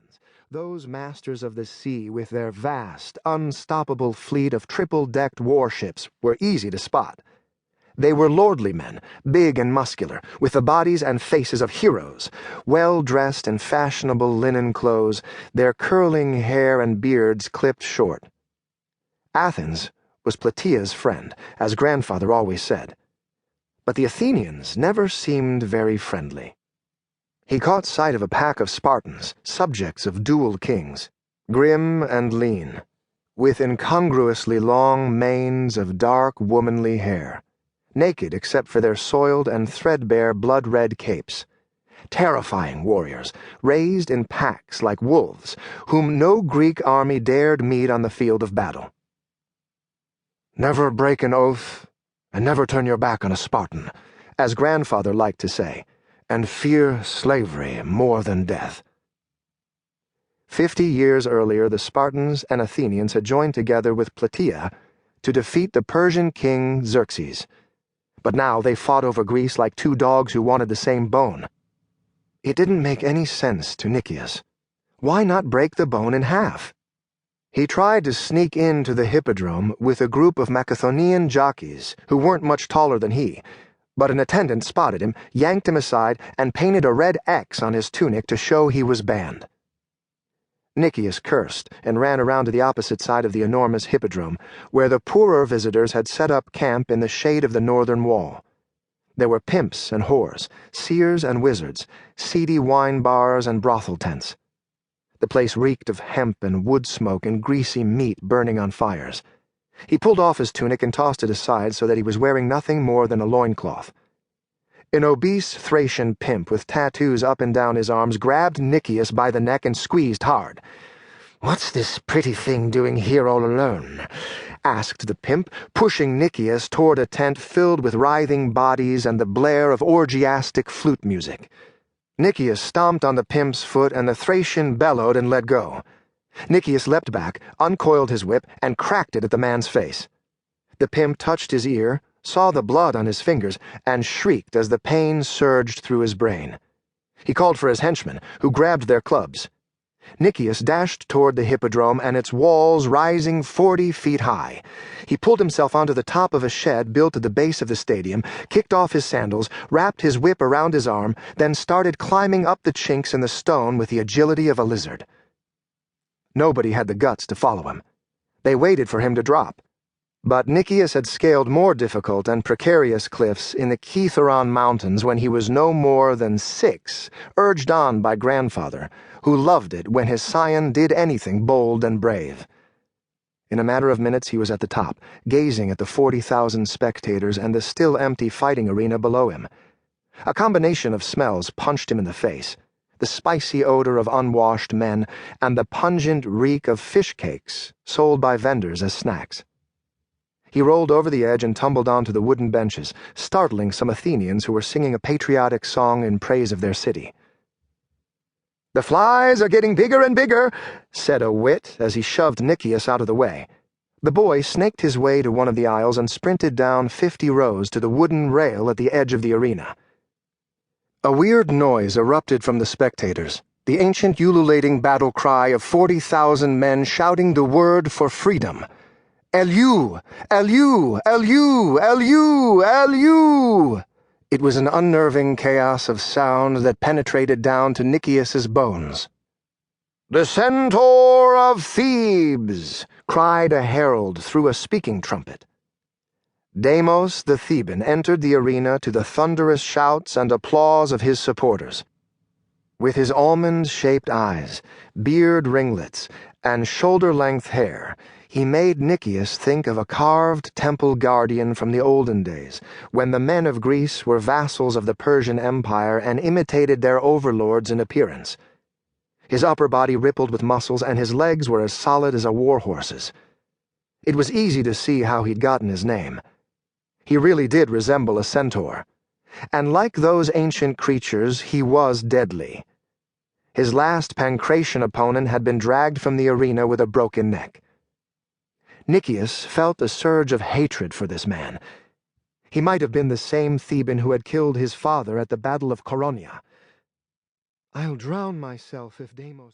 Athenians, those masters of the sea with their vast, unstoppable fleet of triple-decked warships, were easy to spot. They were lordly men, big and muscular, with the bodies and faces of heroes, well-dressed in fashionable linen clothes, their curling hair and beards clipped short. Athens was Plataea's friend, as grandfather always said. But the Athenians never seemed very friendly. He caught sight of a pack of Spartans, subjects of dual kings, grim and lean, with incongruously long manes of dark womanly hair, naked except for their soiled and threadbare blood-red capes. Terrifying warriors, raised in packs like wolves, whom no Greek army dared meet on the field of battle. "Never break an oath, and never turn your back on a Spartan," as grandfather liked to say, "and fear slavery more than death." 50 years earlier, the Spartans and Athenians had joined together with Plataea to defeat the Persian king Xerxes. But now they fought over Greece like two dogs who wanted the same bone. It didn't make any sense to Nikias. Why not break the bone in half? He tried to sneak into the hippodrome with a group of Macedonian jockeys who weren't much taller than he, but an attendant spotted him, yanked him aside, and painted a red X on his tunic to show he was banned. Nikias cursed and ran around to the opposite side of the enormous hippodrome, where the poorer visitors had set up camp in the shade of the northern wall. There were pimps and whores, seers and wizards, seedy wine bars and brothel tents. The place reeked of hemp and wood smoke and greasy meat burning on fires. He pulled off his tunic and tossed it aside so that he was wearing nothing more than a loincloth. An obese Thracian pimp with tattoos up and down his arms grabbed Nikias by the neck and squeezed hard. "What's this pretty thing doing here all alone?" asked the pimp, pushing Nikias toward a tent filled with writhing bodies and the blare of orgiastic flute music. Nikias stomped on the pimp's foot and the Thracian bellowed and let go. Nikias leapt back, uncoiled his whip, and cracked it at the man's face. The pimp touched his ear, saw the blood on his fingers, and shrieked as the pain surged through his brain. He called for his henchmen, who grabbed their clubs. Nikias dashed toward the hippodrome and its walls rising 40 feet high. He pulled himself onto the top of a shed built at the base of the stadium, kicked off his sandals, wrapped his whip around his arm, then started climbing up the chinks in the stone with the agility of a lizard. Nobody had the guts to follow him. They waited for him to drop. But Nikias had scaled more difficult and precarious cliffs in the Kithaeron Mountains when he was no more than 6, urged on by grandfather, who loved it when his scion did anything bold and brave. In a matter of minutes he was at the top, gazing at the 40,000 spectators and the still empty fighting arena below him. A combination of smells punched him in the face: the spicy odor of unwashed men and the pungent reek of fish cakes sold by vendors as snacks. He rolled over the edge and tumbled onto the wooden benches, startling some Athenians who were singing a patriotic song in praise of their city. "The flies are getting bigger and bigger," said a wit as he shoved Nikias out of the way. The boy snaked his way to one of the aisles and sprinted down 50 rows to the wooden rail at the edge of the arena. A weird noise erupted from the spectators, the ancient ululating battle cry of 40,000 men shouting the word for freedom. "Eleu! Eleu! Eleu! Eleu! Eleu!" It was an unnerving chaos of sound that penetrated down to Nikias's bones. "The Centaur of Thebes!" cried a herald through a speaking trumpet. Deimos the Theban entered the arena to the thunderous shouts and applause of his supporters. With his almond-shaped eyes, beard ringlets, and shoulder-length hair, he made Nikias think of a carved temple guardian from the olden days, when the men of Greece were vassals of the Persian Empire and imitated their overlords in appearance. His upper body rippled with muscles, and his legs were as solid as a warhorse's. It was easy to see how he'd gotten his name. He really did resemble a centaur, and like those ancient creatures, he was deadly. His last pankration opponent had been dragged from the arena with a broken neck. Nikias felt a surge of hatred for this man. He might have been the same Theban who had killed his father at the Battle of Coronia. "I'll drown myself if Deimos..."